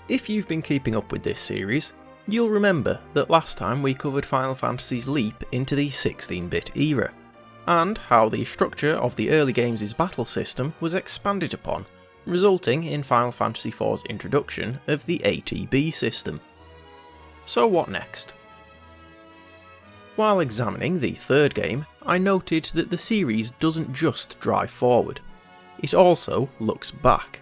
If you've been keeping up with this series, you'll remember that last time we covered Final Fantasy's leap into the 16-bit era, and how the structure of the early games' battle system was expanded upon, resulting in Final Fantasy IV's introduction of the ATB system. So what next? While examining the third game, I noted that the series doesn't just drive forward, it also looks back.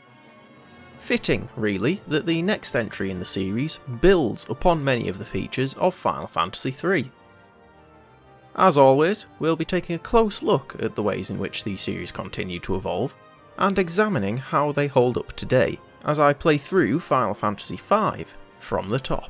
Fitting, really, that the next entry in the series builds upon many of the features of Final Fantasy III. As always, we'll be taking a close look at the ways in which the series continue to evolve, and examining how they hold up today, as I play through Final Fantasy V from the top.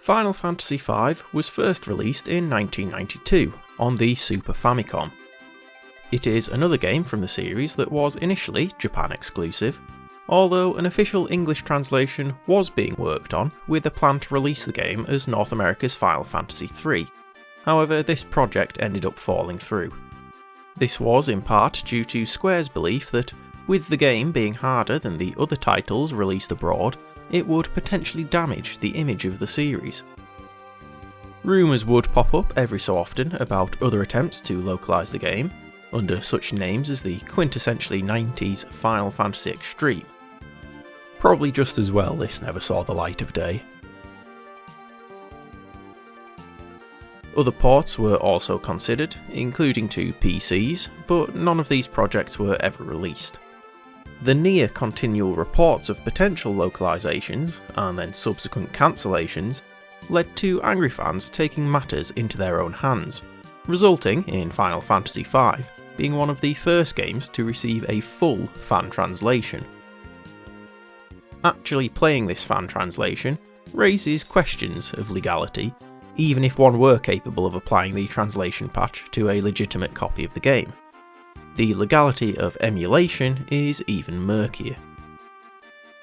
Final Fantasy V was first released in 1992 on the Super Famicom. It is another game from the series that was initially Japan exclusive, although an official English translation was being worked on with a plan to release the game as North America's Final Fantasy III. However, this project ended up falling through. This was in part due to Square's belief that, with the game being harder than the other titles released abroad, it would potentially damage the image of the series. Rumours would pop up every so often about other attempts to localise the game, under such names as the quintessentially 90s Final Fantasy Extreme. Probably just as well this never saw the light of day. Other ports were also considered, including to PCs, but none of these projects were ever released. The near continual reports of potential localisations, and then subsequent cancellations, led to angry fans taking matters into their own hands, resulting in Final Fantasy V being one of the first games to receive a full fan translation. Actually playing this fan translation raises questions of legality, even if one were capable of applying the translation patch to a legitimate copy of the game. The legality of emulation is even murkier.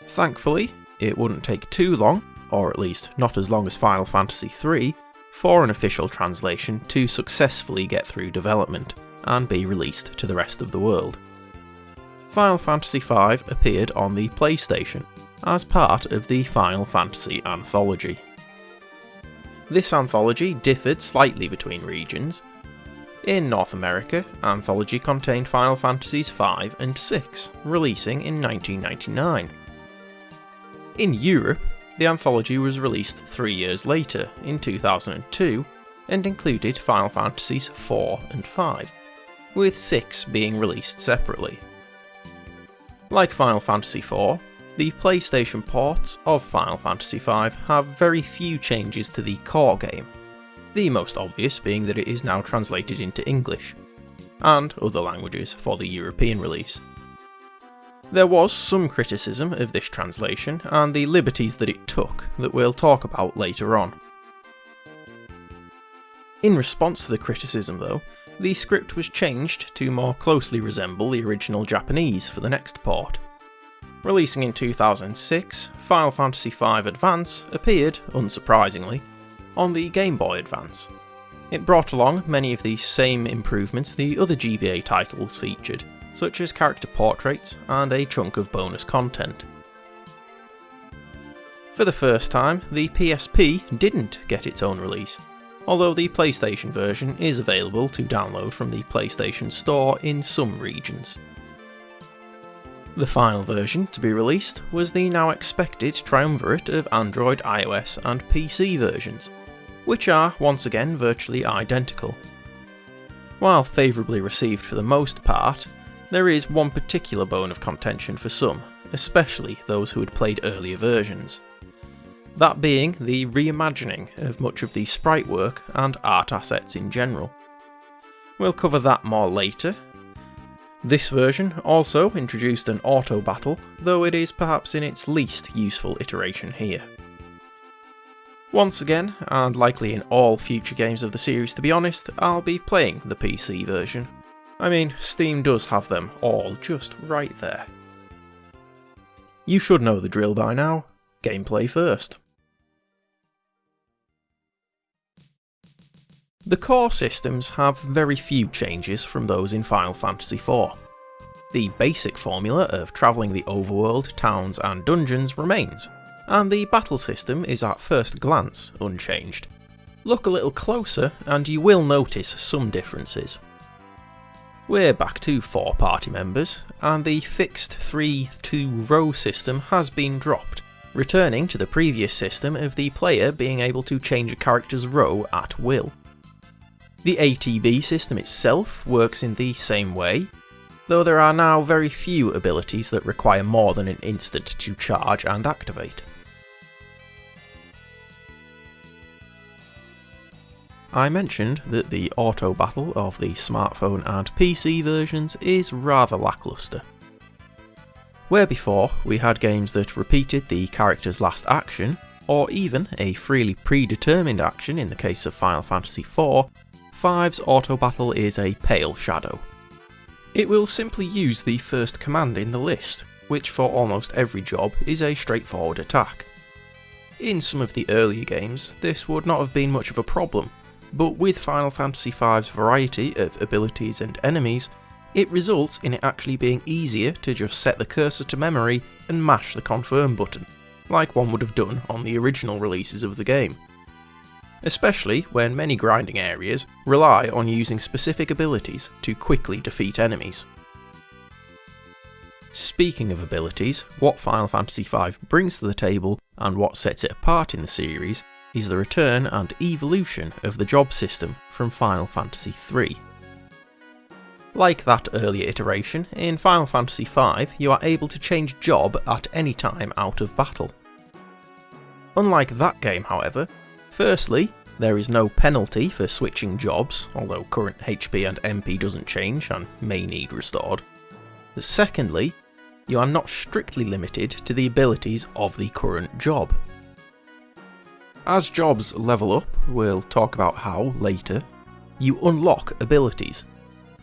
Thankfully, it wouldn't take too long, or at least not as long as Final Fantasy III, for an official translation to successfully get through development and be released to the rest of the world. Final Fantasy V appeared on the PlayStation as part of the Final Fantasy Anthology. This anthology differed slightly between regions. In North America, Anthology contained Final Fantasies V and VI, releasing in 1999. In Europe, the anthology was released 3 years later, in 2002, and included Final Fantasies IV and V, with VI being released separately. Like Final Fantasy IV, the PlayStation ports of Final Fantasy V have very few changes to the core game, the most obvious being that it is now translated into English, and other languages for the European release. There was some criticism of this translation and the liberties that it took that we'll talk about later on. In response to the criticism though, the script was changed to more closely resemble the original Japanese for the next port. Releasing in 2006, Final Fantasy V Advance appeared, unsurprisingly, on the Game Boy Advance. It brought along many of the same improvements the other GBA titles featured, such as character portraits and a chunk of bonus content. For the first time, the PSP didn't get its own release, although the PlayStation version is available to download from the PlayStation Store in some regions. The final version to be released was the now expected triumvirate of Android, iOS and PC versions, which are once again virtually identical. While favourably received for the most part, there is one particular bone of contention for some, especially those who had played earlier versions. That being the reimagining of much of the sprite work and art assets in general. We'll cover that more later. This version also introduced an auto battle, though it is perhaps in its least useful iteration here. Once again, and likely in all future games of the series to be honest, I'll be playing the PC version. I mean, Steam does have them all just right there. You should know the drill by now. Gameplay first. The core systems have very few changes from those in Final Fantasy IV. The basic formula of travelling the overworld, towns and dungeons remains, and the battle system is at first glance unchanged. Look a little closer and you will notice some differences. We're back to 4 party members, and the fixed 3-2 row system has been dropped, returning to the previous system of the player being able to change a character's row at will. The ATB system itself works in the same way, though there are now very few abilities that require more than an instant to charge and activate. I mentioned that the auto battle of the smartphone and PC versions is rather lacklustre. Where before we had games that repeated the character's last action, or even a freely predetermined action in the case of Final Fantasy IV, 5's auto battle is a pale shadow. It will simply use the first command in the list, which for almost every job is a straightforward attack. In some of the earlier games, this would not have been much of a problem, but with Final Fantasy V's variety of abilities and enemies, it results in it actually being easier to just set the cursor to memory and mash the confirm button, like one would have done on the original releases of the game. Especially when many grinding areas rely on using specific abilities to quickly defeat enemies. Speaking of abilities, what Final Fantasy V brings to the table and what sets it apart in the series is the return and evolution of the job system from Final Fantasy III. Like that earlier iteration, in Final Fantasy V you are able to change job at any time out of battle. Unlike that game however, firstly, there is no penalty for switching jobs, although current HP and MP doesn't change and may need restored. Secondly, you are not strictly limited to the abilities of the current job. As jobs level up, we'll talk about how later, you unlock abilities.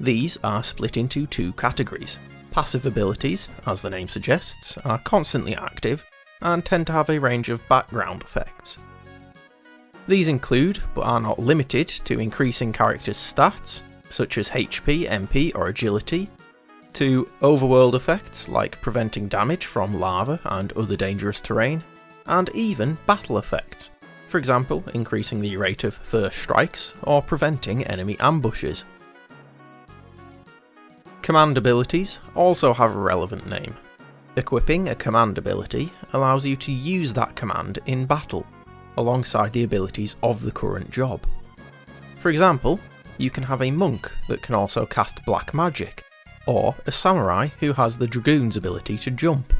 These are split into 2 categories. Passive abilities, as the name suggests, are constantly active and tend to have a range of background effects. These include, but are not limited to, increasing characters' stats, such as HP, MP or agility, to overworld effects like preventing damage from lava and other dangerous terrain, and even battle effects, for example increasing the rate of first strikes or preventing enemy ambushes. Command abilities also have a relevant name. Equipping a command ability allows you to use that command in battle, alongside the abilities of the current job. For example, you can have a monk that can also cast black magic, or a samurai who has the dragoon's ability to jump.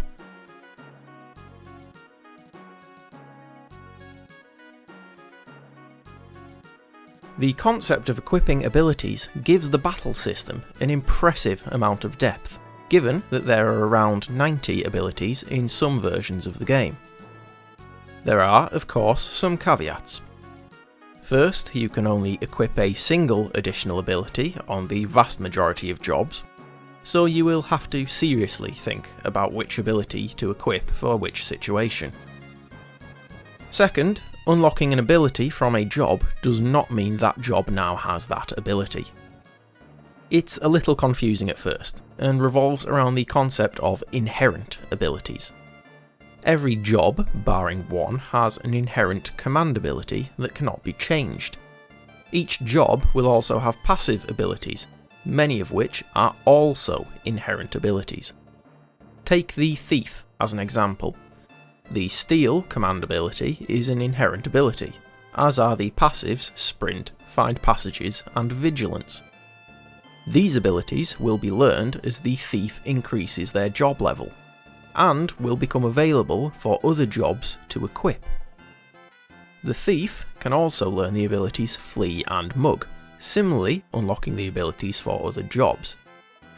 The concept of equipping abilities gives the battle system an impressive amount of depth, given that there are around 90 abilities in some versions of the game. There are, of course, some caveats. First, you can only equip a single additional ability on the vast majority of jobs, so you will have to seriously think about which ability to equip for which situation. Second, unlocking an ability from a job does not mean that job now has that ability. It's a little confusing at first, and revolves around the concept of inherent abilities. Every job, barring one, has an inherent command ability that cannot be changed. Each job will also have passive abilities, many of which are also inherent abilities. Take the Thief as an example. The Steal command ability is an inherent ability, as are the passives Sprint, Find Passages and Vigilance. These abilities will be learned as the Thief increases their job level, and will become available for other jobs to equip. The Thief can also learn the abilities Flee and Mug, similarly unlocking the abilities for other jobs.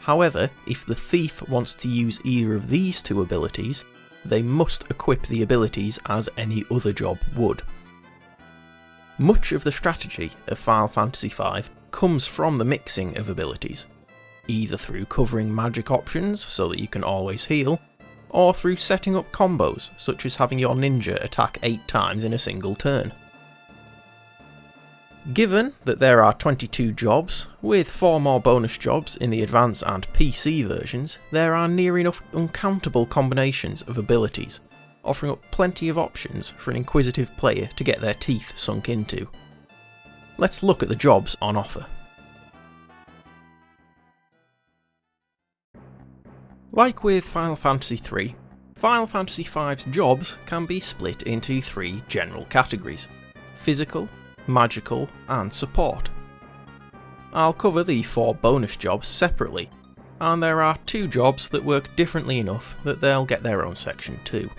However, if the Thief wants to use either of these 2 abilities, they must equip the abilities as any other job would. Much of the strategy of Final Fantasy V comes from the mixing of abilities, either through covering magic options so that you can always heal, or through setting up combos such as having your ninja attack 8 times in a single turn. Given that there are 22 jobs, with 4 more bonus jobs in the Advance and PC versions, there are near enough uncountable combinations of abilities, offering up plenty of options for an inquisitive player to get their teeth sunk into. Let's look at the jobs on offer. Like with Final Fantasy III, Final Fantasy V's jobs can be split into 3 general categories: physical, magical, and support. I'll cover the 4 bonus jobs separately, and there are 2 jobs that work differently enough that they'll get their own section too.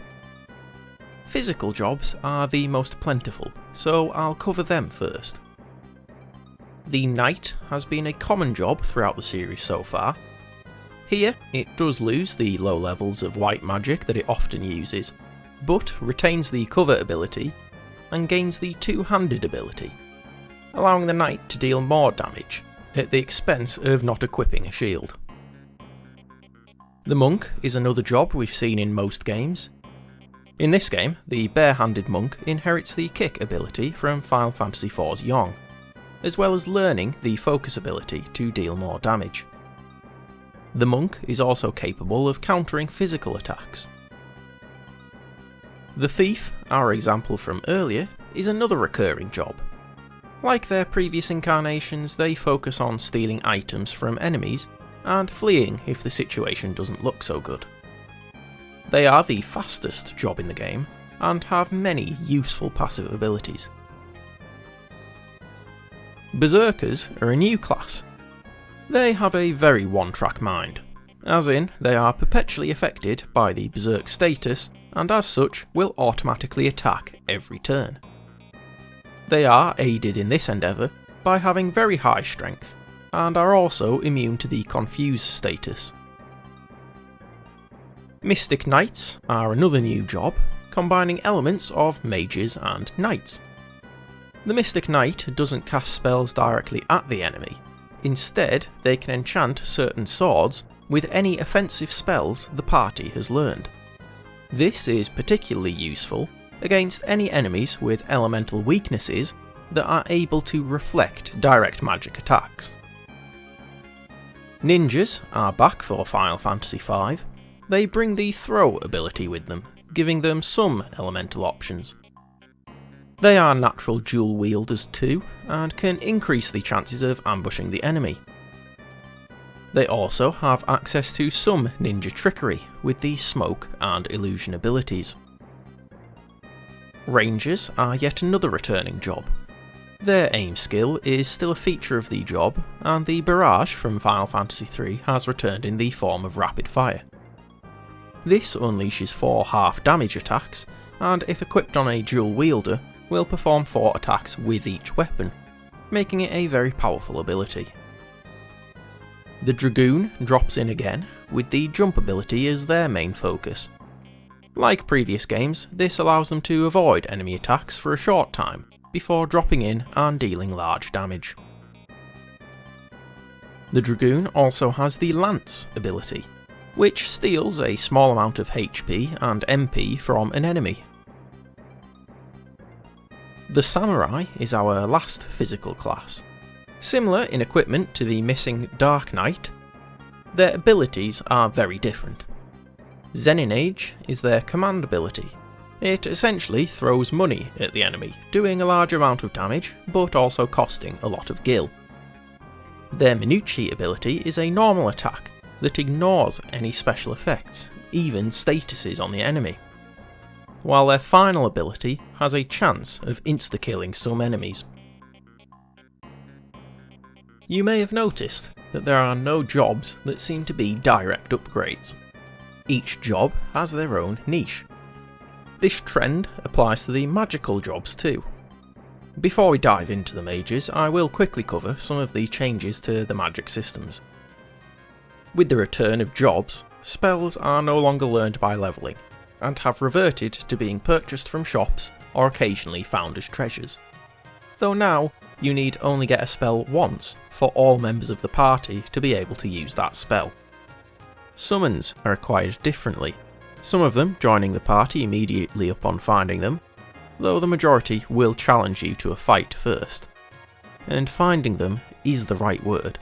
Physical jobs are the most plentiful, so I'll cover them first. The Knight has been a common job throughout the series so far. Here, it does lose the low levels of white magic that it often uses, but retains the cover ability and gains the two-handed ability, allowing the Knight to deal more damage, at the expense of not equipping a shield. The Monk is another job we've seen in most games. In this game, the bare-handed Monk inherits the kick ability from Final Fantasy IV's Yong, as well as learning the focus ability to deal more damage. The Monk is also capable of countering physical attacks. The Thief, our example from earlier, is another recurring job. Like their previous incarnations, they focus on stealing items from enemies and fleeing if the situation doesn't look so good. They are the fastest job in the game and have many useful passive abilities. Berserkers are a new class. They have a very one-track mind, as in they are perpetually affected by the Berserk status and as such will automatically attack every turn. They are aided in this endeavour by having very high strength, and are also immune to the Confuse status. Mystic Knights are another new job, combining elements of mages and knights. The Mystic Knight doesn't cast spells directly at the enemy. Instead, they can enchant certain swords with any offensive spells the party has learned. This is particularly useful against any enemies with elemental weaknesses that are able to reflect direct magic attacks. Ninjas are back for Final Fantasy V. They bring the throw ability with them, giving them some elemental options. They are natural dual wielders too, and can increase the chances of ambushing the enemy. They also have access to some ninja trickery with the smoke and illusion abilities. Rangers are yet another returning job. Their aim skill is still a feature of the job, and the barrage from Final Fantasy III has returned in the form of rapid fire. This unleashes 4 half damage attacks, and if equipped on a dual wielder, will perform 4 attacks with each weapon, making it a very powerful ability. The Dragoon drops in again, with the jump ability as their main focus. Like previous games, this allows them to avoid enemy attacks for a short time, before dropping in and dealing large damage. The Dragoon also has the Lance ability, which steals a small amount of HP and MP from an enemy. The Samurai is our last physical class. Similar in equipment to the missing Dark Knight, their abilities are very different. Zenin Age is their command ability. It essentially throws money at the enemy, doing a large amount of damage, but also costing a lot of gil. Their Minuchi ability is a normal attack that ignores any special effects, even statuses on the enemy, while their final ability has a chance of insta-killing some enemies. You may have noticed that there are no jobs that seem to be direct upgrades. Each job has their own niche. This trend applies to the magical jobs too. Before we dive into the mages, I will quickly cover some of the changes to the magic systems. With the return of jobs, spells are no longer learned by levelling, and have reverted to being purchased from shops or occasionally found as treasures. Though now, you need only get a spell once for all members of the party to be able to use that spell. Summons are acquired differently, some of them joining the party immediately upon finding them, though the majority will challenge you to a fight first. And finding them is the right word.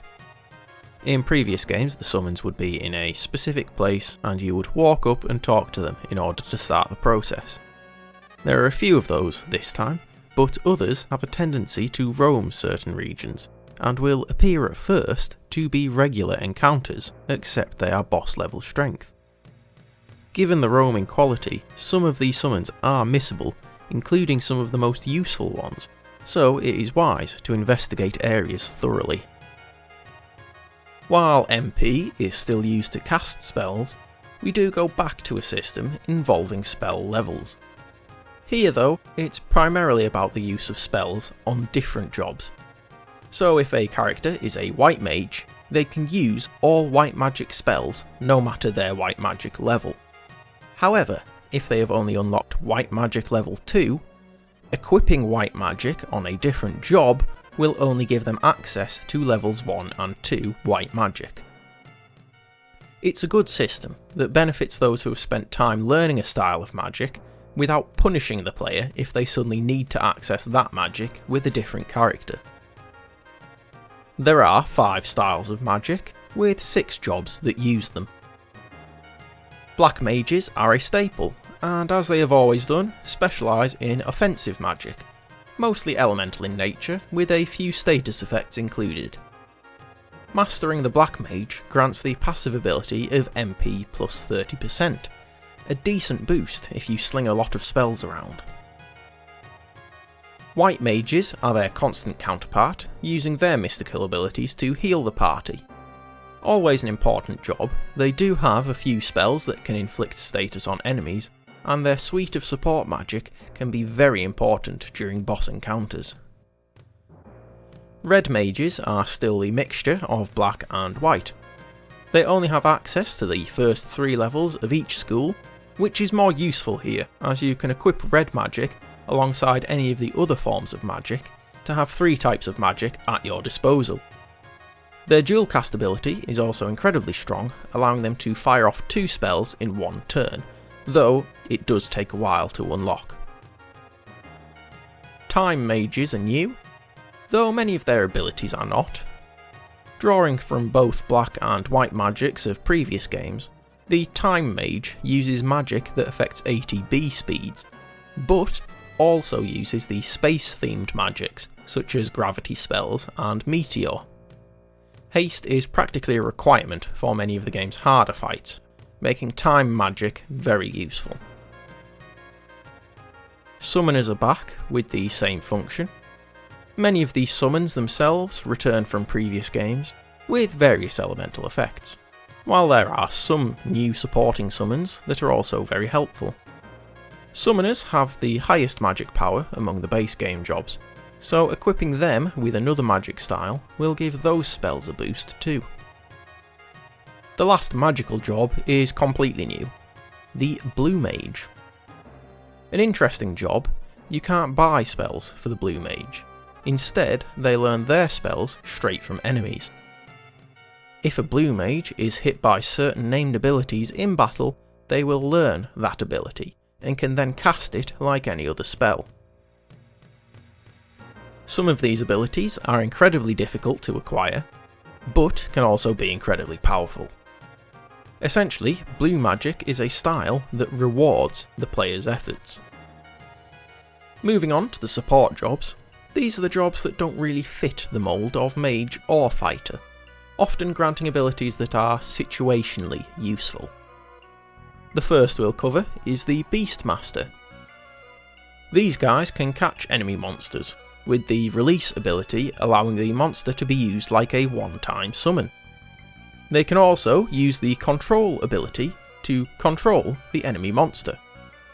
In previous games, the summons would be in a specific place and you would walk up and talk to them in order to start the process. There are a few of those this time, but others have a tendency to roam certain regions and will appear at first to be regular encounters, except they are boss level strength. Given the roaming quality, some of these summons are missable, including some of the most useful ones, so it is wise to investigate areas thoroughly. While MP is still used to cast spells, we do go back to a system involving spell levels. Here though, it's primarily about the use of spells on different jobs. So if a character is a white mage, they can use all white magic spells no matter their white magic level. However, if they have only unlocked white magic level 2, equipping white magic on a different job will only give them access to levels 1 and 2 white magic. It's a good system that benefits those who have spent time learning a style of magic without punishing the player if they suddenly need to access that magic with a different character. There are 5 styles of magic, with 6 jobs that use them. Black mages are a staple, and as they have always done, specialise in offensive magic, mostly elemental in nature, with a few status effects included. Mastering the Black Mage grants the passive ability of MP plus 30%, a decent boost if you sling a lot of spells around. White Mages are their constant counterpart, using their mystical abilities to heal the party. Always an important job, they do have a few spells that can inflict status on enemies, and their suite of support magic can be very important during boss encounters. Red Mages are still the mixture of black and white. They only have access to the first 3 levels of each school, which is more useful here, as you can equip red magic alongside any of the other forms of magic to have 3 types of magic at your disposal. Their dual cast ability is also incredibly strong, allowing them to fire off 2 spells in one turn, though it does take a while to unlock. Time Mages are new, though many of their abilities are not. Drawing from both black and white magics of previous games, the Time Mage uses magic that affects ATB speeds, but also uses the space-themed magics such as gravity spells and meteor. Haste is practically a requirement for many of the game's harder fights, making time magic very useful. Summoners are back with the same function. Many of these summons themselves return from previous games, with various elemental effects, while there are some new supporting summons that are also very helpful. Summoners have the highest magic power among the base game jobs, so equipping them with another magic style will give those spells a boost too. The last magical job is completely new, the Blue Mage. An interesting job, you can't buy spells for the Blue Mage. Instead, they learn their spells straight from enemies. If a Blue Mage is hit by certain named abilities in battle, they will learn that ability, and can then cast it like any other spell. Some of these abilities are incredibly difficult to acquire, but can also be incredibly powerful. Essentially, blue magic is a style that rewards the player's efforts. Moving on to the support jobs, these are the jobs that don't really fit the mould of mage or fighter, often granting abilities that are situationally useful. The first we'll cover is the Beastmaster. These guys can catch enemy monsters, with the release ability allowing the monster to be used like a one-time summon. They can also use the control ability to control the enemy monster.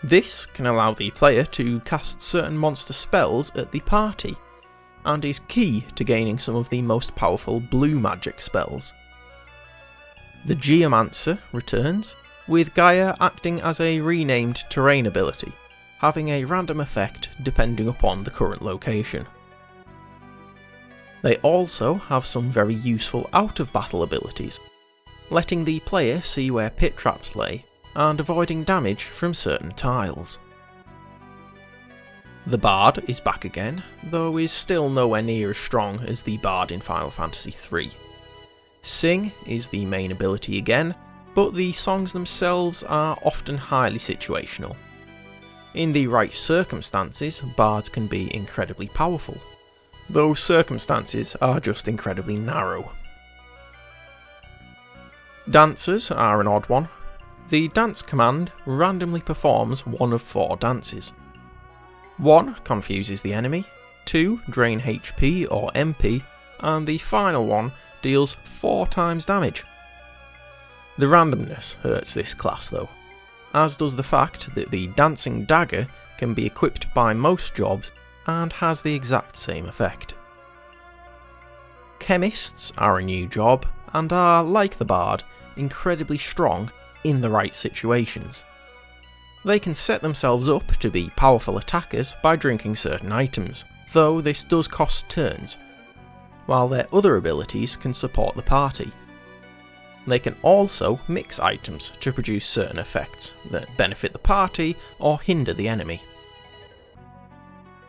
This can allow the player to cast certain monster spells at the party, and is key to gaining some of the most powerful blue magic spells. The Geomancer returns, with Gaia acting as a renamed terrain ability, having a random effect depending upon the current location. They also have some very useful out-of-battle abilities, letting the player see where pit traps lay, and avoiding damage from certain tiles. The Bard is back again, though is still nowhere near as strong as the Bard in Final Fantasy III. Sing is the main ability again, but the songs themselves are often highly situational. In the right circumstances, bards can be incredibly powerful. Those circumstances are just incredibly narrow. Dancers are an odd one. The dance command randomly performs one of 4 dances. 1 confuses the enemy, 2 drain HP or MP, and the final one deals 4 times damage. The randomness hurts this class though, as does the fact that the dancing dagger can be equipped by most jobs and has the exact same effect. Chemists are a new job and are, like the Bard, incredibly strong in the right situations. They can set themselves up to be powerful attackers by drinking certain items, though this does cost turns, while their other abilities can support the party. They can also mix items to produce certain effects that benefit the party or hinder the enemy.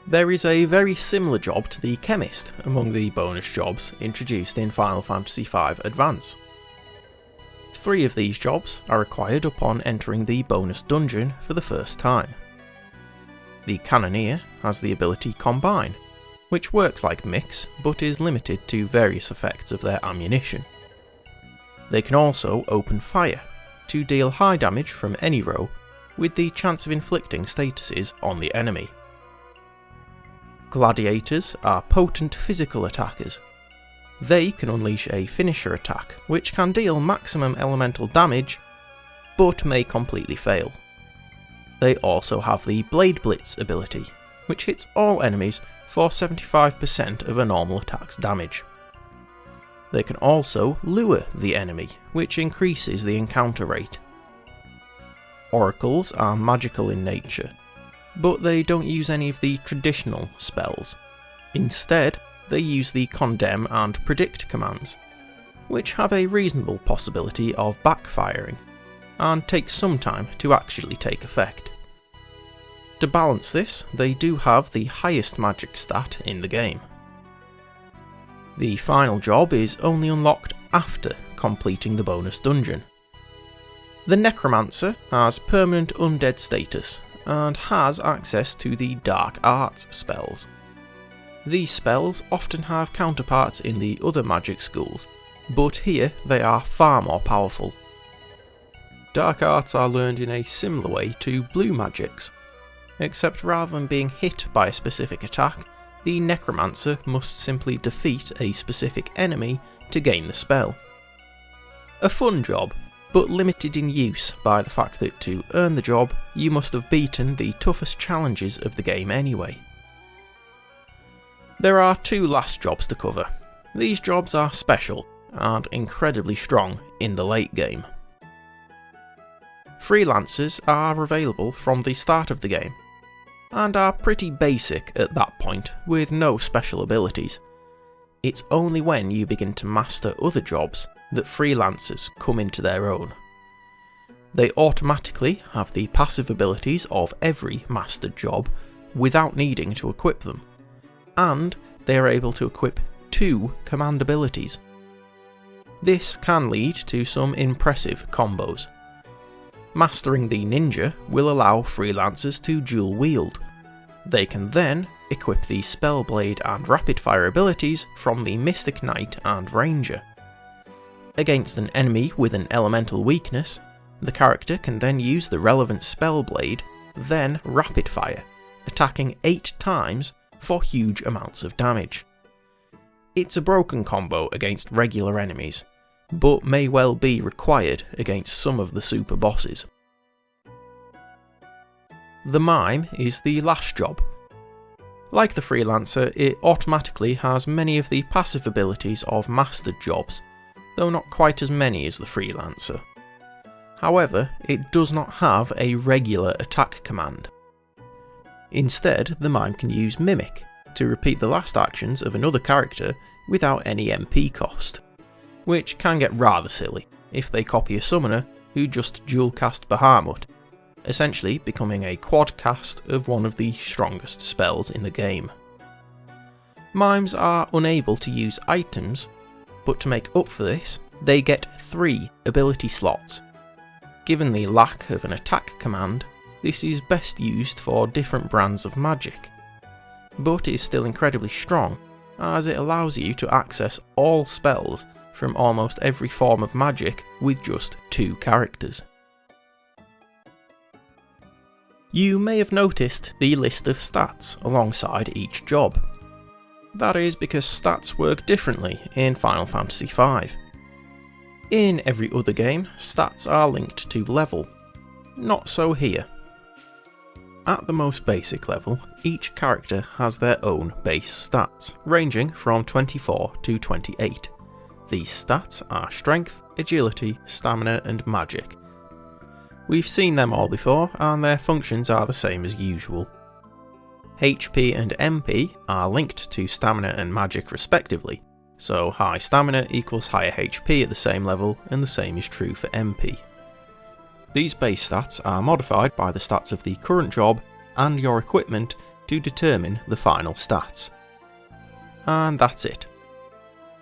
There is a very similar job to the Chemist among the bonus jobs introduced in Final Fantasy V Advance. 3 of these jobs are required upon entering the bonus dungeon for the first time. The Cannoneer has the ability Combine, which works like Mix but is limited to various effects of their ammunition. They can also open fire, to deal high damage from any row, with the chance of inflicting statuses on the enemy. Gladiators are potent physical attackers. They can unleash a finisher attack, which can deal maximum elemental damage, but may completely fail. They also have the Blade Blitz ability, which hits all enemies for 75% of a normal attack's damage. They can also lure the enemy, which increases the encounter rate. Oracles are magical in nature, but they don't use any of the traditional spells. Instead, they use the Condemn and Predict commands, which have a reasonable possibility of backfiring, and take some time to actually take effect. To balance this, they do have the highest magic stat in the game. The final job is only unlocked after completing the bonus dungeon. The Necromancer has permanent undead status, and has access to the Dark Arts spells. These spells often have counterparts in the other magic schools, but here they are far more powerful. Dark Arts are learned in a similar way to blue magics, except rather than being hit by a specific attack, the Necromancer must simply defeat a specific enemy to gain the spell. A fun job, but limited in use by the fact that to earn the job, you must have beaten the toughest challenges of the game anyway. There are 2 last jobs to cover. These jobs are special and incredibly strong in the late game. Freelancers are available from the start of the game, and are pretty basic at that point with no special abilities. It's only when you begin to master other jobs that freelancers come into their own. They automatically have the passive abilities of every mastered job without needing to equip them, and they are able to equip 2 command abilities. This can lead to some impressive combos. Mastering the Ninja will allow freelancers to dual wield. They can then equip the Spellblade and Rapid Fire abilities from the Mystic Knight and Ranger. Against an enemy with an elemental weakness, the character can then use the relevant Spellblade, then Rapid Fire, attacking 8 times for huge amounts of damage. It's a broken combo against regular enemies, but may well be required against some of the super bosses. The Mime is the last job. Like the Freelancer, it automatically has many of the passive abilities of mastered jobs, though not quite as many as the Freelancer. However, it does not have a regular attack command. Instead, the Mime can use Mimic to repeat the last actions of another character without any MP cost, which can get rather silly if they copy a summoner who just dual cast Bahamut, essentially becoming a quad cast of one of the strongest spells in the game. Mimes are unable to use items, but to make up for this, they get 3 ability slots. Given the lack of an attack command, this is best used for different brands of magic, but is still incredibly strong, as it allows you to access all spells from almost every form of magic with just 2 characters. You may have noticed the list of stats alongside each job. That is because stats work differently in Final Fantasy V. In every other game, stats are linked to level. Not so here. At the most basic level, each character has their own base stats, ranging from 24 to 28. These stats are strength, agility, stamina and magic. We've seen them all before, and their functions are the same as usual. HP and MP are linked to stamina and magic respectively, so high stamina equals higher HP at the same level, and the same is true for MP. These base stats are modified by the stats of the current job and your equipment to determine the final stats. And that's it.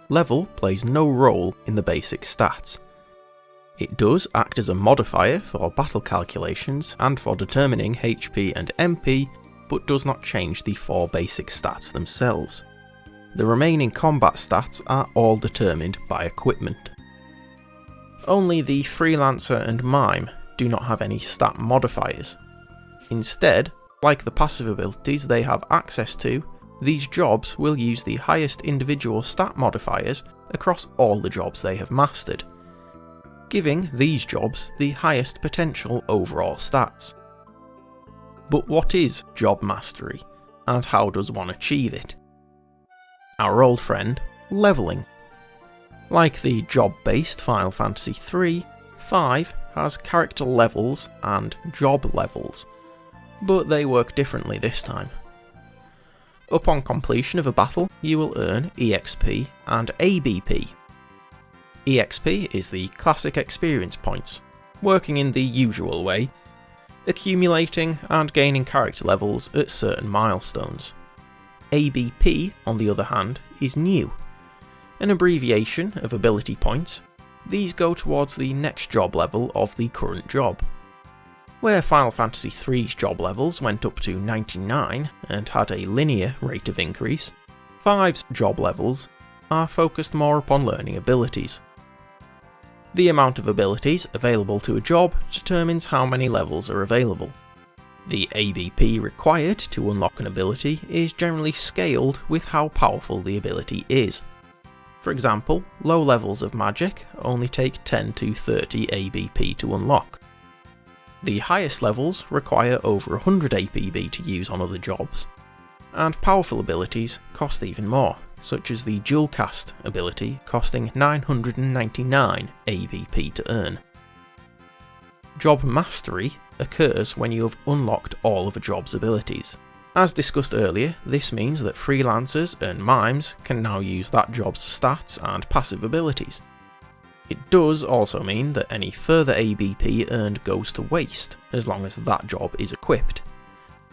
Level plays no role in the basic stats. It does act as a modifier for battle calculations and for determining HP and MP, but does not change the 4 basic stats themselves. The remaining combat stats are all determined by equipment. Only the Freelancer and Mime do not have any stat modifiers. Instead, like the passive abilities they have access to, these jobs will use the highest individual stat modifiers across all the jobs they have mastered, giving these jobs the highest potential overall stats. But what is job mastery, and how does one achieve it? Our old friend, levelling. Like the job-based Final Fantasy III, 5 has character levels and job levels, but they work differently this time. Upon completion of a battle, you will earn EXP and ABP. EXP is the classic experience points, working in the usual way, accumulating and gaining character levels at certain milestones. ABP, on the other hand, is new. An abbreviation of ability points, these go towards the next job level of the current job. Where Final Fantasy III's job levels went up to 99 and had a linear rate of increase, 5's job levels are focused more upon learning abilities. The amount of abilities available to a job determines how many levels are available. The ABP required to unlock an ability is generally scaled with how powerful the ability is. For example, low levels of magic only take 10 to 30 ABP to unlock. The highest levels require over 100 ABP to use on other jobs, and powerful abilities cost even more, such as the Dual Cast ability costing 999 ABP to earn. Job Mastery occurs when you have unlocked all of a job's abilities. As discussed earlier, this means that freelancers and mimes can now use that job's stats and passive abilities. It does also mean that any further ABP earned goes to waste, as long as that job is equipped.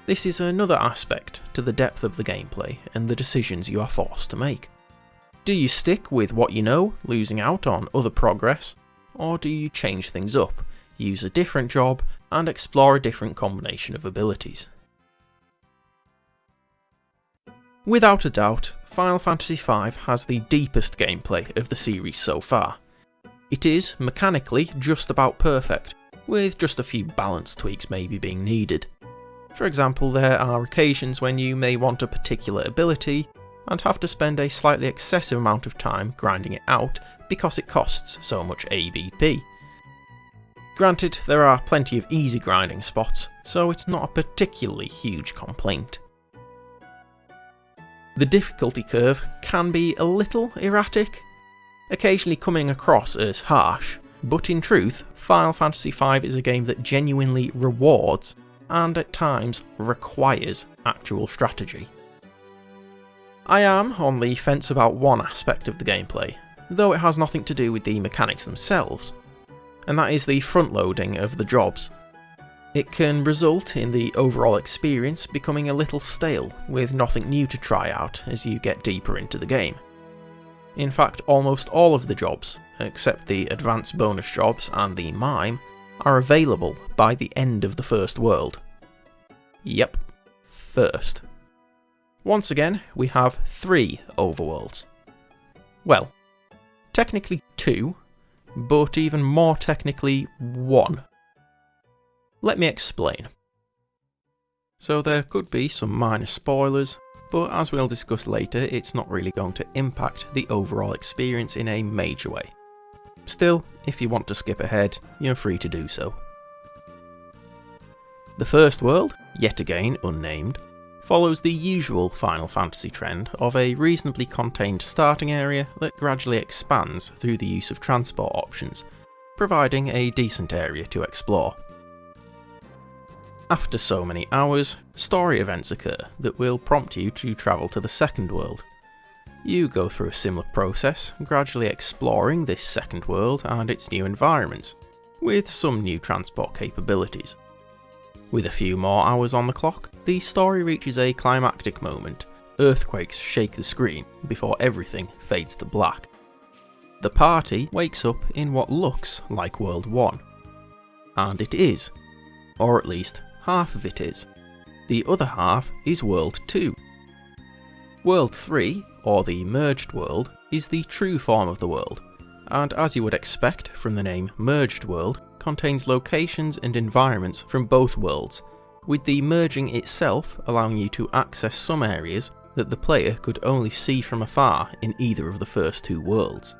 This is another aspect to the depth of the gameplay and the decisions you are forced to make. Do you stick with what you know, losing out on other progress, or do you change things up, use a different job, and explore a different combination of abilities? Without a doubt, Final Fantasy V has the deepest gameplay of the series so far. It is, mechanically, just about perfect, with just a few balance tweaks maybe being needed. For example, there are occasions when you may want a particular ability and have to spend a slightly excessive amount of time grinding it out because it costs so much ABP. Granted, there are plenty of easy grinding spots, so it's not a particularly huge complaint. The difficulty curve can be a little erratic, occasionally coming across as harsh, but in truth, Final Fantasy V is a game that genuinely rewards and at times requires actual strategy. I am on the fence about one aspect of the gameplay, though it has nothing to do with the mechanics themselves. and that is the front-loading of the jobs. It can result in the overall experience becoming a little stale, with nothing new to try out as you get deeper into the game. In fact, almost all of the jobs, except the advanced bonus jobs and the mime, are available by the end of the first world. Yep, first. Once again, we have 3 overworlds. Well, technically 2, but even more technically 1. Let me explain. So there could be some minor spoilers, but as we'll discuss later, it's not really going to impact the overall experience in a major way. Still, if you want to skip ahead, you're free to do so. The first world, yet again unnamed, follows the usual Final Fantasy trend of a reasonably contained starting area that gradually expands through the use of transport options, providing a decent area to explore. After so many hours, story events occur that will prompt you to travel to the second world. You go through a similar process, gradually exploring this second world and its new environments, with some new transport capabilities. With a few more hours on the clock, the story reaches a climactic moment. Earthquakes shake the screen before everything fades to black. The party wakes up in what looks like World 1. And it is. Or at least, half of it is. The other half is World 2. World 3, or the Merged World, is the true form of the world, and as you would expect from the name Merged World, contains locations and environments from both worlds, with the merging itself allowing you to access some areas that the player could only see from afar in either of the first 2 worlds.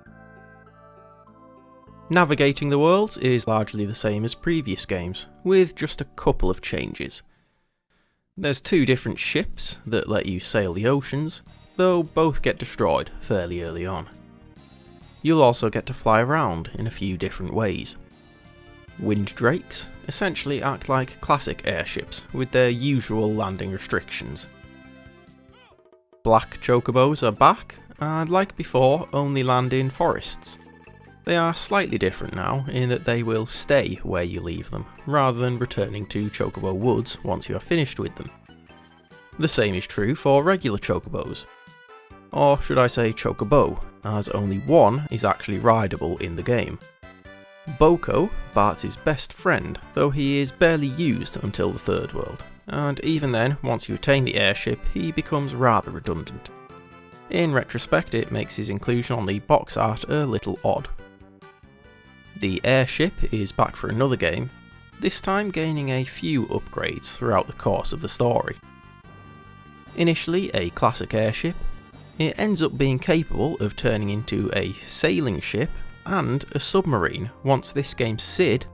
Navigating the worlds is largely the same as previous games, with just a couple of changes. There's 2 different ships that let you sail the oceans, though both get destroyed fairly early on. You'll also get to fly around in a few different ways. Wind Drakes essentially act like classic airships with their usual landing restrictions. Black Chocobos are back, and like before, only land in forests. They are slightly different now in that they will stay where you leave them, rather than returning to Chocobo Woods once you are finished with them. The same is true for regular Chocobos. Or should I say Chocobo, as only one is actually rideable in the game. Boko, Bart's best friend, though he is barely used until the third world, and even then, once you attain the airship, he becomes rather redundant. In retrospect, it makes his inclusion on the box art a little odd. The airship is back for another game, this time gaining a few upgrades throughout the course of the story. Initially a classic airship, it ends up being capable of turning into a sailing ship and a submarine once this game's Sid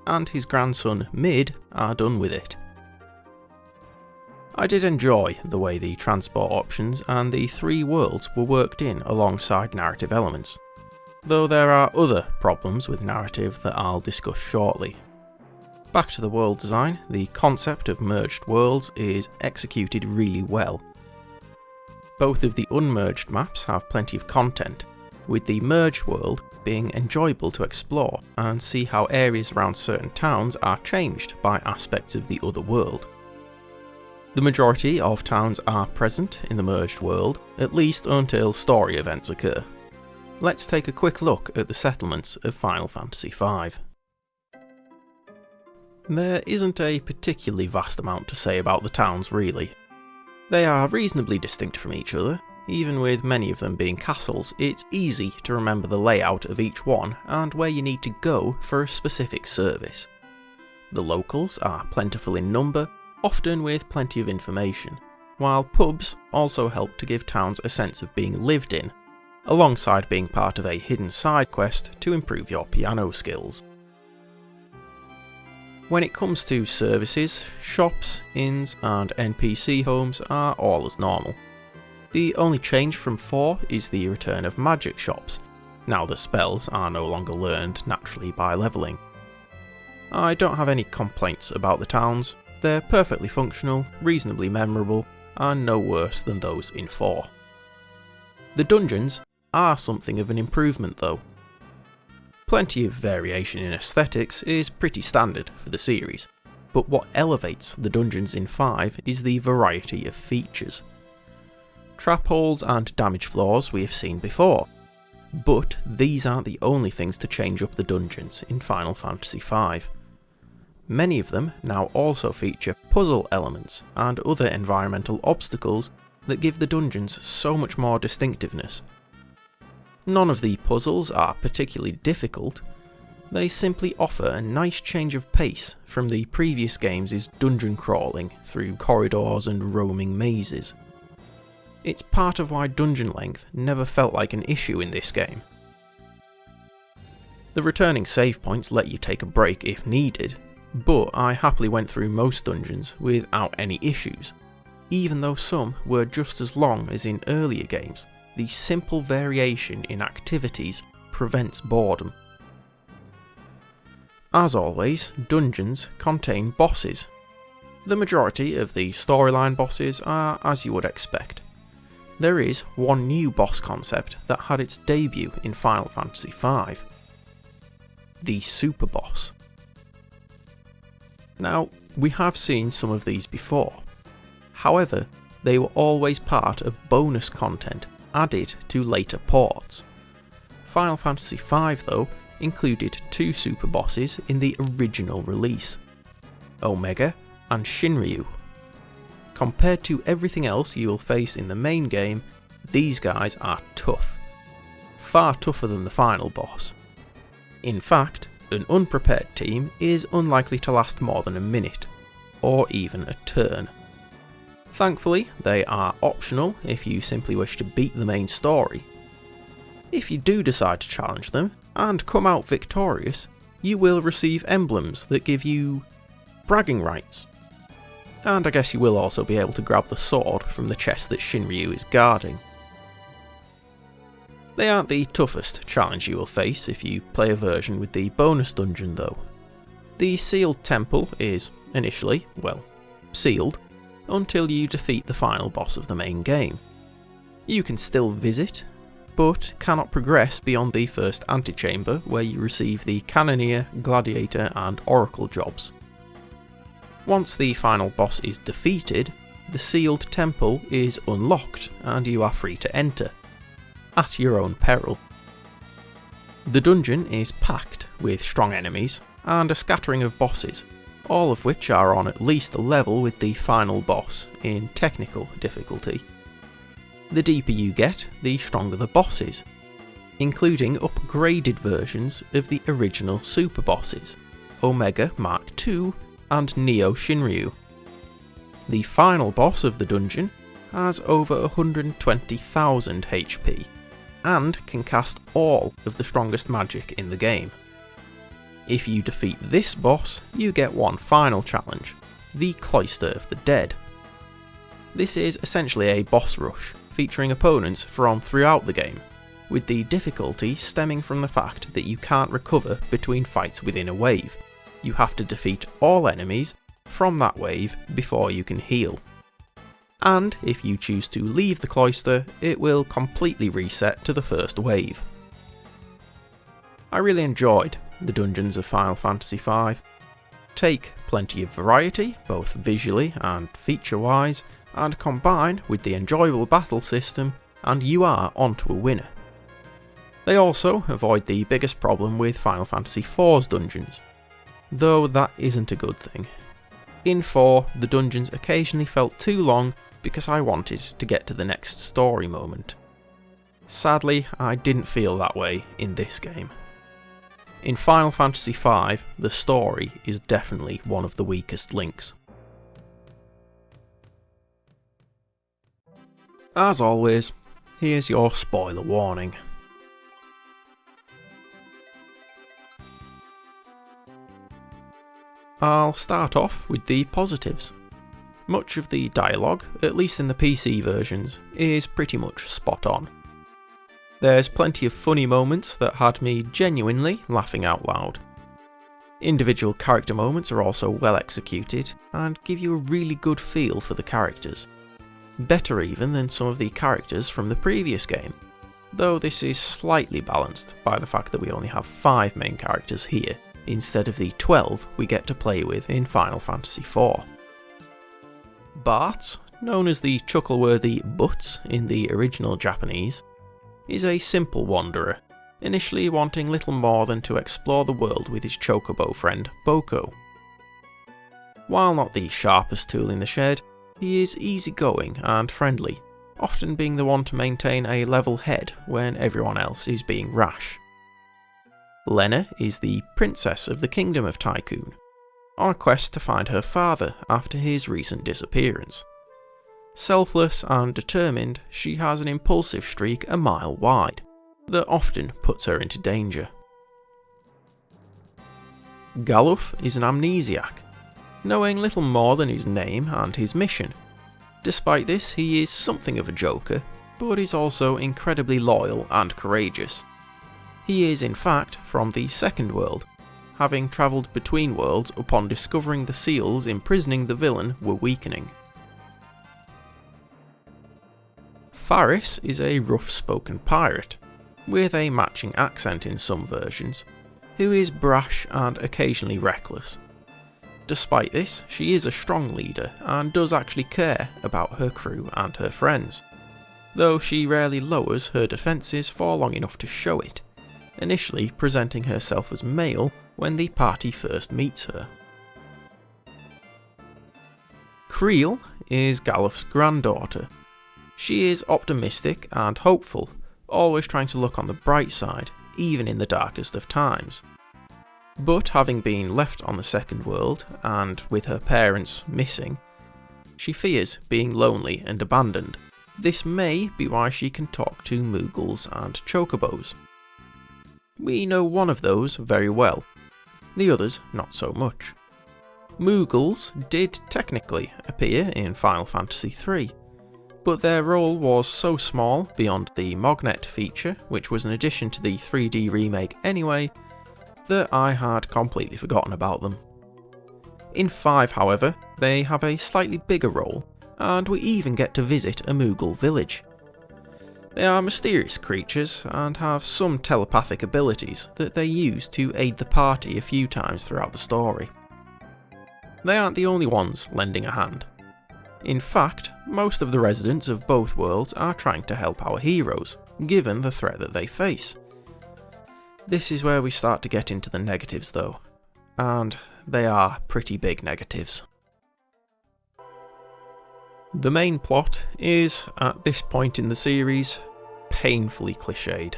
and his grandson Mid are done with it. I did enjoy the way the transport options and the 3 worlds were worked in alongside narrative elements, though there are other problems with narrative that I'll discuss shortly. Back to the world design, the concept of merged worlds is executed really well. Both of the unmerged maps have plenty of content, with the merged world being enjoyable to explore and see how areas around certain towns are changed by aspects of the other world. The majority of towns are present in the merged world, at least until story events occur. Let's take a quick look at the settlements of Final Fantasy V. There isn't a particularly vast amount to say about the towns really. They are reasonably distinct from each other. Even with many of them being castles, it's easy to remember the layout of each one and where you need to go for a specific service. The locals are plentiful in number, often with plenty of information, while pubs also help to give towns a sense of being lived in, alongside being part of a hidden side quest to improve your piano skills. When it comes to services, shops, inns and NPC homes are all as normal. The only change from 4 is the return of magic shops, now the spells are no longer learned naturally by levelling. I don't have any complaints about the towns, they're perfectly functional, reasonably memorable, and no worse than those in 4. The dungeons are something of an improvement though. Plenty of variation in aesthetics is pretty standard for the series, but what elevates the dungeons in 5 is the variety of features. Trap holes and damage floors we have seen before, but these aren't the only things to change up the dungeons in Final Fantasy V. Many of them now also feature puzzle elements and other environmental obstacles that give the dungeons so much more distinctiveness. None of the puzzles are particularly difficult, they simply offer a nice change of pace from the previous games' dungeon crawling through corridors and roaming mazes. It's part of why dungeon length never felt like an issue in this game. The returning save points let you take a break if needed, but I happily went through most dungeons without any issues. Even though some were just as long as in earlier games, the simple variation in activities prevents boredom. As always, dungeons contain bosses. The majority of the storyline bosses are as you would expect. There is one new boss concept that had its debut in Final Fantasy V. The Super Boss. Now, we have seen some of these before. However, they were always part of bonus content added to later ports. Final Fantasy V, though, included 2 super bosses in the original release, Omega and Shinryu. Compared to everything else you will face in the main game, these guys are tough. Far tougher than the final boss. In fact, an unprepared team is unlikely to last more than a minute, or even a turn. Thankfully, they are optional if you simply wish to beat the main story. If you do decide to challenge them, and come out victorious, you will receive emblems that give you bragging rights. And I guess you will also be able to grab the sword from the chest that Shinryu is guarding. They aren't the toughest challenge you will face if you play a version with the bonus dungeon though. The sealed temple is, initially, well, sealed, until you defeat the final boss of the main game. You can still visit, but cannot progress beyond the first antechamber where you receive the Cannoneer, Gladiator and Oracle jobs. Once the final boss is defeated, the sealed temple is unlocked and you are free to enter, at your own peril. The dungeon is packed with strong enemies and a scattering of bosses, all of which are on at least a level with the final boss in technical difficulty. The deeper you get, the stronger the boss is, including upgraded versions of the original super bosses, Omega Mark II and Neo Shinryu. The final boss of the dungeon has over 120,000 HP, and can cast all of the strongest magic in the game. If you defeat this boss, you get one final challenge, the Cloister of the Dead. This is essentially a boss rush, featuring opponents from throughout the game, with the difficulty stemming from the fact that you can't recover between fights within a wave. You have to defeat all enemies from that wave before you can heal. And if you choose to leave the cloister, it will completely reset to the first wave. I really enjoyed the dungeons of Final Fantasy V. Take plenty of variety, both visually and feature-wise, and combine with the enjoyable battle system, and you are onto a winner. They also avoid the biggest problem with Final Fantasy IV's dungeons, though that isn't a good thing. In 4, the dungeons occasionally felt too long because I wanted to get to the next story moment. Sadly, I didn't feel that way in this game. In Final Fantasy V, the story is definitely one of the weakest links. As always, here's your spoiler warning. I'll start off with the positives. Much of the dialogue, at least in the PC versions, is pretty much spot on. There's plenty of funny moments that had me genuinely laughing out loud. Individual character moments are also well executed and give you a really good feel for the characters. Better even than some of the characters from the previous game. though this is slightly balanced by the fact that we only have 5 main characters here, instead of the 12 we get to play with in Final Fantasy IV. Bart, known as the chuckle-worthy Butts in the original Japanese, is a simple wanderer, initially wanting little more than to explore the world with his chocobo friend Boko. While not the sharpest tool in the shed, he is easygoing and friendly, often being the one to maintain a level head when everyone else is being rash. Lena is the princess of the Kingdom of Tycoon, on a quest to find her father after his recent disappearance. Selfless and determined, she has an impulsive streak a mile wide, that often puts her into danger. Galuf is an amnesiac, knowing little more than his name and his mission. Despite this, he is something of a joker, but is also incredibly loyal and courageous. He is in fact from the Second World, having travelled between worlds upon discovering the seals imprisoning the villain were weakening. Faris is a rough-spoken pirate, with a matching accent in some versions, who is brash and occasionally reckless. Despite this, she is a strong leader and does actually care about her crew and her friends, though she rarely lowers her defences for long enough to show it, initially presenting herself as male when the party first meets her. Creel is Galuf's granddaughter. She is optimistic and hopeful, always trying to look on the bright side, even in the darkest of times. But having been left on the Second World, and with her parents missing, she fears being lonely and abandoned. This may be why she can talk to Moogles and Chocobos. We know one of those very well, the others not so much. Moogles did technically appear in Final Fantasy III, but their role was so small beyond the Mognet feature, which was an addition to the 3D remake anyway, that I had completely forgotten about them. In 5, however, they have a slightly bigger role, and we even get to visit a Moogle village. They are mysterious creatures and have some telepathic abilities that they use to aid the party a few times throughout the story. They aren't the only ones lending a hand. In fact, most of the residents of both worlds are trying to help our heroes, given the threat that they face. This is where we start to get into the negatives though, and they are pretty big negatives. The main plot is, at this point in the series, painfully cliched.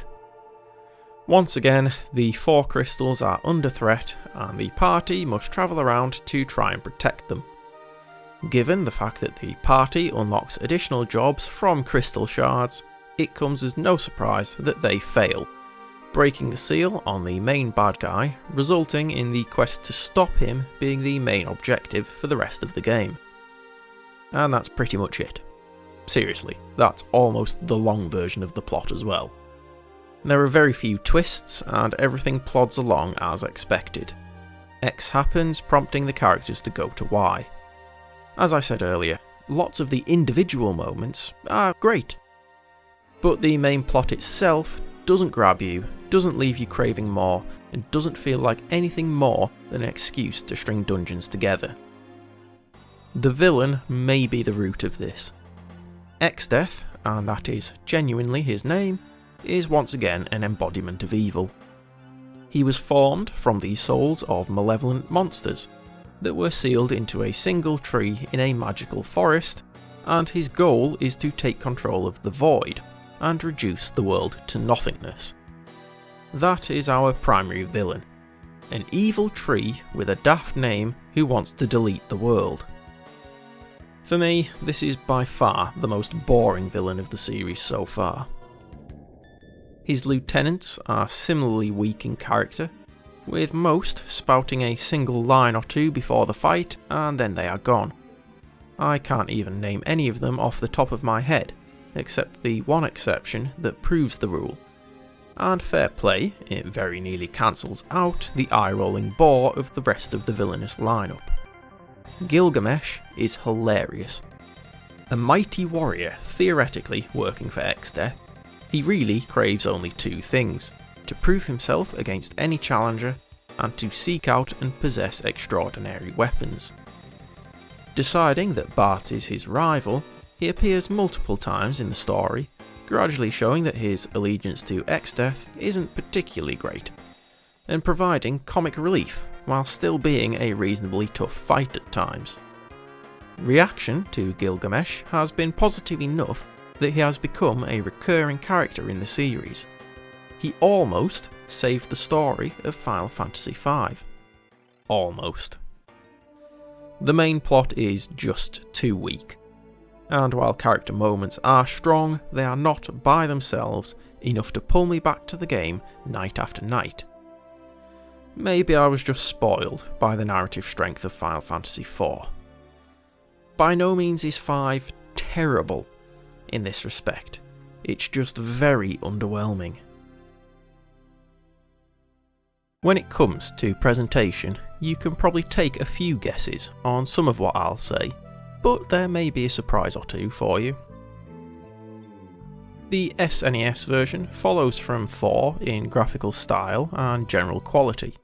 Once again, the 4 crystals are under threat and the party must travel around to try and protect them. Given the fact that the party unlocks additional jobs from crystal shards, it comes as no surprise that they fail, breaking the seal on the main bad guy, resulting in the quest to stop him being the main objective for the rest of the game. And that's pretty much it. Seriously, that's almost the long version of the plot as well. There are very few twists, and everything plods along as expected. X happens, prompting the characters to go to Y. As I said earlier, lots of the individual moments are great, but the main plot itself doesn't grab you, doesn't leave you craving more, and doesn't feel like anything more than an excuse to string dungeons together. The villain may be the root of this. Exdeath, and that is genuinely his name, is once again an embodiment of evil. He was formed from the souls of malevolent monsters that were sealed into a single tree in a magical forest, and his goal is to take control of the Void and reduce the world to nothingness. That is our primary villain, an evil tree with a daft name who wants to delete the world. For me, this is by far the most boring villain of the series so far. His lieutenants are similarly weak in character, with most spouting a single line or two before the fight and then they are gone. I can't even name any of them off the top of my head, except the one exception that proves the rule. And fair play, it very nearly cancels out the eye-rolling bore of the rest of the villainous lineup. Gilgamesh is hilarious. A mighty warrior theoretically working for Exdeath, He really craves only two things: to prove himself against any challenger, and to seek out and possess extraordinary weapons. Deciding that Bart is his rival, he appears multiple times in the story, gradually showing that his allegiance to Exdeath isn't particularly great, and providing comic relief while still being a reasonably tough fight at times. Reaction to Gilgamesh has been positive enough that he has become a recurring character in the series. He almost saved the story of Final Fantasy V. Almost. The main plot is just too weak, and while character moments are strong, they are not by themselves enough to pull me back to the game night after night. Maybe I was just spoiled by the narrative strength of Final Fantasy IV. By no means is 5 terrible in this respect, it's just very underwhelming. When it comes to presentation, you can probably take a few guesses on some of what I'll say, but there may be a surprise or two for you. The SNES version follows from 4 in graphical style and general quality.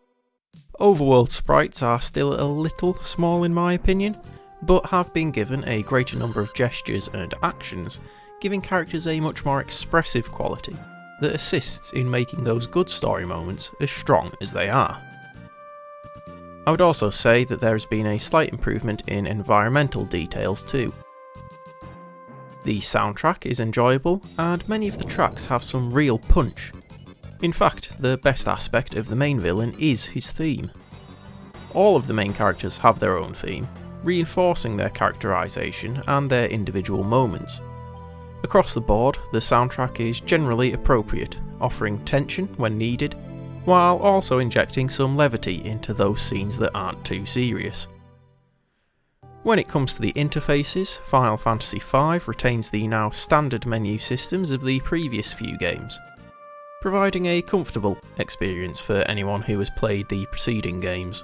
Overworld sprites are still a little small in my opinion, but have been given a greater number of gestures and actions, giving characters a much more expressive quality that assists in making those good story moments as strong as they are. I would also say that there has been a slight improvement in environmental details too. The soundtrack is enjoyable, and many of the tracks have some real punch. In fact, the best aspect of the main villain is his theme. All of the main characters have their own theme, reinforcing their characterization and their individual moments. Across the board, the soundtrack is generally appropriate, offering tension when needed, while also injecting some levity into those scenes that aren't too serious. When it comes to the interfaces, Final Fantasy V retains the now standard menu systems of the previous few games, providing a comfortable experience for anyone who has played the preceding games.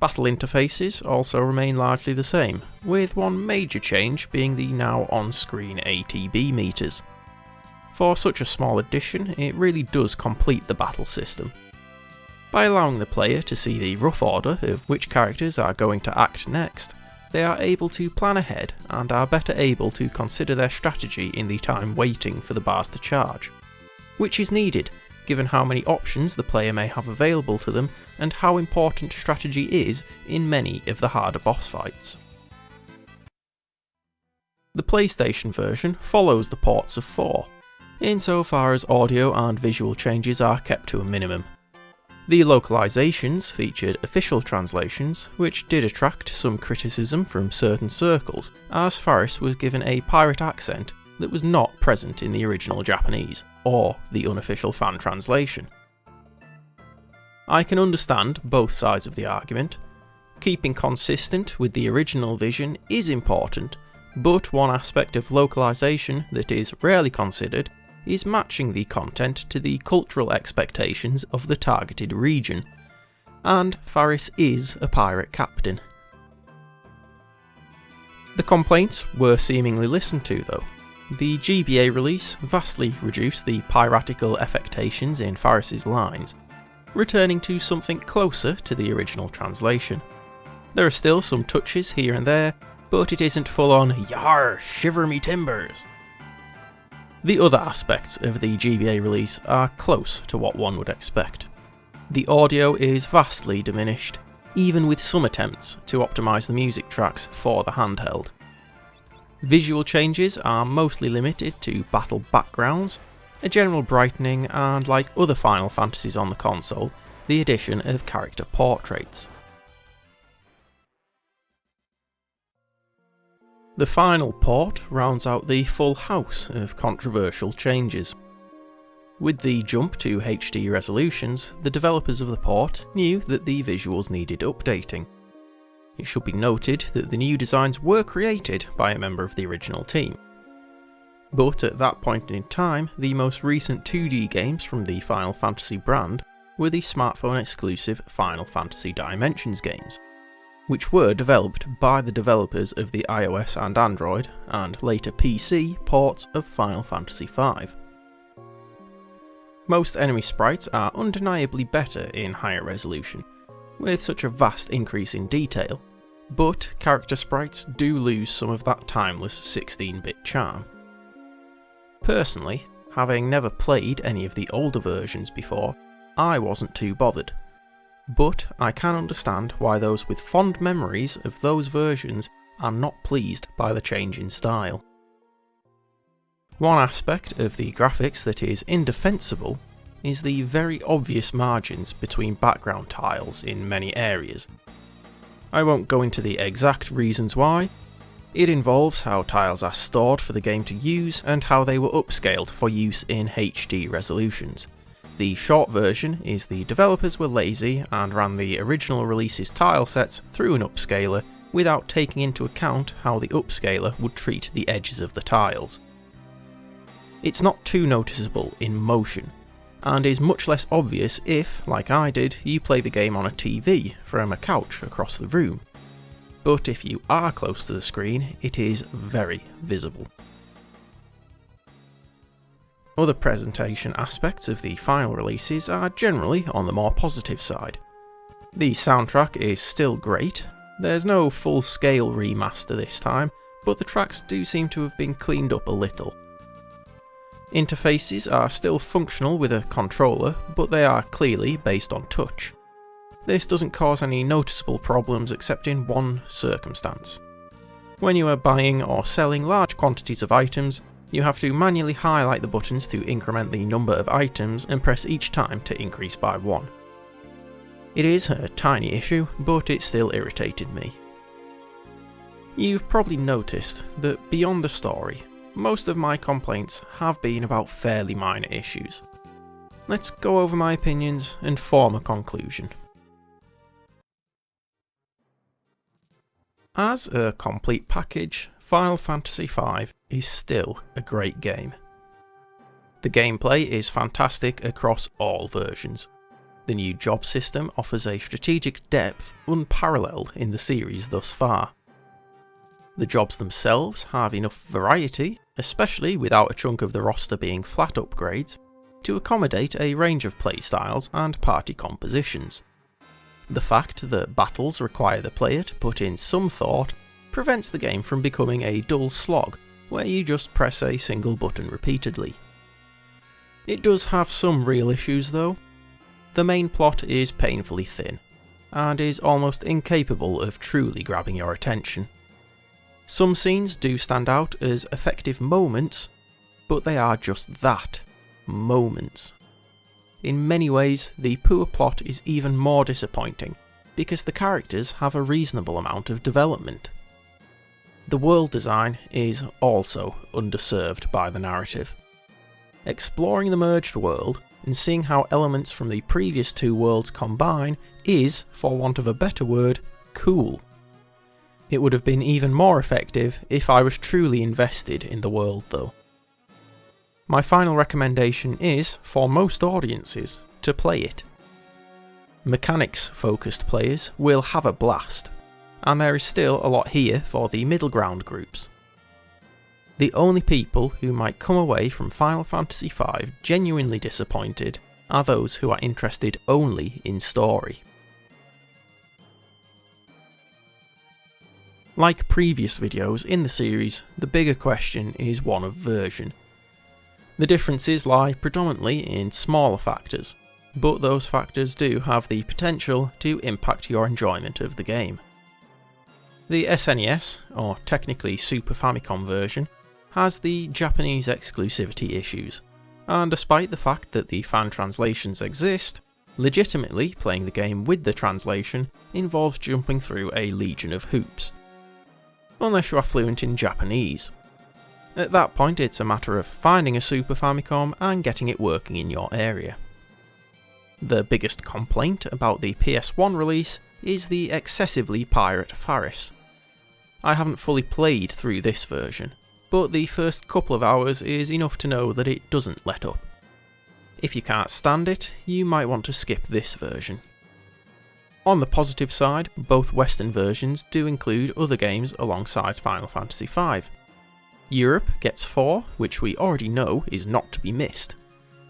Battle interfaces also remain largely the same, with one major change being the now on-screen ATB meters. For such a small addition, it really does complete the battle system. By allowing the player to see the rough order of which characters are going to act next, they are able to plan ahead and are better able to consider their strategy in the time waiting for the bars to charge, which is needed given how many options the player may have available to them and how important strategy is in many of the harder boss fights. The PlayStation version follows the ports of 4, insofar as audio and visual changes are kept to a minimum. The localizations featured official translations, which did attract some criticism from certain circles, as Faris was given a pirate accent that was not present in the original Japanese, or the unofficial fan translation. I can understand both sides of the argument. Keeping consistent with the original vision is important, but one aspect of localization that is rarely considered is matching the content to the cultural expectations of the targeted region, and Faris is a pirate captain. The complaints were seemingly listened to though. The GBA release vastly reduced the piratical affectations in Faris's lines, returning to something closer to the original translation. There are still some touches here and there, but it isn't full on "Yar, shiver me timbers." The other aspects of the GBA release are close to what one would expect. The audio is vastly diminished, even with some attempts to optimise the music tracks for the handheld. Visual changes are mostly limited to battle backgrounds, a general brightening, and like other Final Fantasies on the console, the addition of character portraits. The final port rounds out the full house of controversial changes. With the jump to HD resolutions, the developers of the port knew that the visuals needed updating. It should be noted that the new designs were created by a member of the original team. But at that point in time, the most recent 2D games from the Final Fantasy brand were the smartphone exclusive Final Fantasy Dimensions games. which were developed by the developers of the iOS and Android, and later PC, ports of Final Fantasy V. Most enemy sprites are undeniably better in higher resolution, with such a vast increase in detail, but character sprites do lose some of that timeless 16-bit charm. Personally, having never played any of the older versions before, I wasn't too bothered. But I can understand why those with fond memories of those versions are not pleased by the change in style. One aspect of the graphics that is indefensible is the very obvious margins between background tiles in many areas. I won't go into the exact reasons why. It involves how tiles are stored for the game to use and how they were upscaled for use in HD resolutions. The short version is the developers were lazy and ran the original release's tile sets through an upscaler without taking into account how the upscaler would treat the edges of the tiles. It's not too noticeable in motion, and is much less obvious if, like I did, you play the game on a TV from a couch across the room. But if you are close to the screen, it is very visible. Other presentation aspects of the final releases are generally on the more positive side. The soundtrack is still great. There's no full-scale remaster this time, but the tracks do seem to have been cleaned up a little. Interfaces are still functional with a controller, but they are clearly based on touch. This doesn't cause any noticeable problems except in one circumstance. When you are buying or selling large quantities of items, you have to manually highlight the buttons to increment the number of items and press each time to increase by 1. It is a tiny issue, but it still irritated me. You've probably noticed that beyond the story, most of my complaints have been about fairly minor issues. Let's go over my opinions and form a conclusion. As a complete package, Final Fantasy V is still a great game. The gameplay is fantastic across all versions. The new job system offers a strategic depth unparalleled in the series thus far. The jobs themselves have enough variety, especially without a chunk of the roster being flat upgrades, to accommodate a range of playstyles and party compositions. The fact that battles require the player to put in some thought prevents the game from becoming a dull slog where you just press a single button repeatedly. It does have some real issues though. The main plot is painfully thin, and is almost incapable of truly grabbing your attention. Some scenes do stand out as effective moments, but they are just that, moments. In many ways, the poor plot is even more disappointing, because the characters have a reasonable amount of development. The world design is also underserved by the narrative. Exploring the merged world and seeing how elements from the previous two worlds combine is, for want of a better word, cool. It would have been even more effective if I was truly invested in the world though. My final recommendation is, for most audiences, to play it. Mechanics-focused players will have a blast, and there is still a lot here for the middle ground groups. The only people who might come away from Final Fantasy V genuinely disappointed are those who are interested only in story. Like previous videos in the series, the bigger question is one of version. The differences lie predominantly in smaller factors, but those factors do have the potential to impact your enjoyment of the game. The SNES, or technically Super Famicom version, has the Japanese exclusivity issues, and despite the fact that the fan translations exist, legitimately playing the game with the translation involves jumping through a legion of hoops. Unless you are fluent in Japanese. At that point it's a matter of finding a Super Famicom and getting it working in your area. The biggest complaint about the PS1 release is the excessively pirate Faris. I haven't fully played through this version, but the first couple of hours is enough to know that it doesn't let up. If you can't stand it, you might want to skip this version. On the positive side, both Western versions do include other games alongside Final Fantasy V. Europe gets 4, which we already know is not to be missed,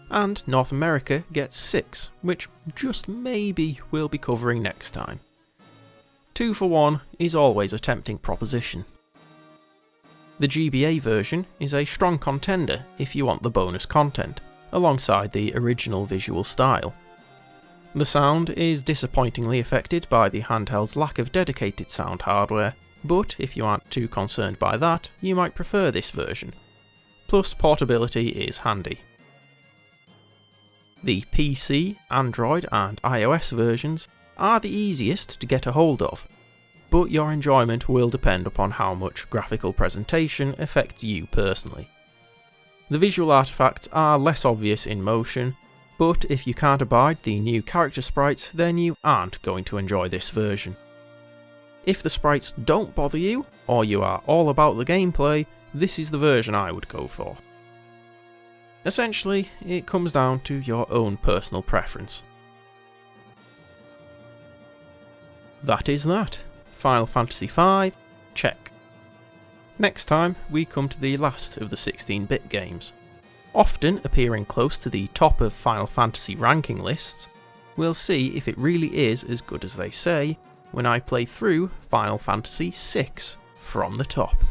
and North America gets 6, which just maybe we'll be covering next time. 2 for 1 is always a tempting proposition. The GBA version is a strong contender if you want the bonus content, alongside the original visual style. The sound is disappointingly affected by the handheld's lack of dedicated sound hardware, but if you aren't too concerned by that, you might prefer this version. Plus, portability is handy. The PC, Android and iOS versions are the easiest to get a hold of, but your enjoyment will depend upon how much graphical presentation affects you personally. The visual artifacts are less obvious in motion, but if you can't abide the new character sprites, then you aren't going to enjoy this version. If the sprites don't bother you, or you are all about the gameplay, this is the version I would go for. Essentially, it comes down to your own personal preference. That is that. Final Fantasy V, check. Next time, we come to the last of the 16-bit games. Often appearing close to the top of Final Fantasy ranking lists, we'll see if it really is as good as they say when I play through Final Fantasy VI from the top.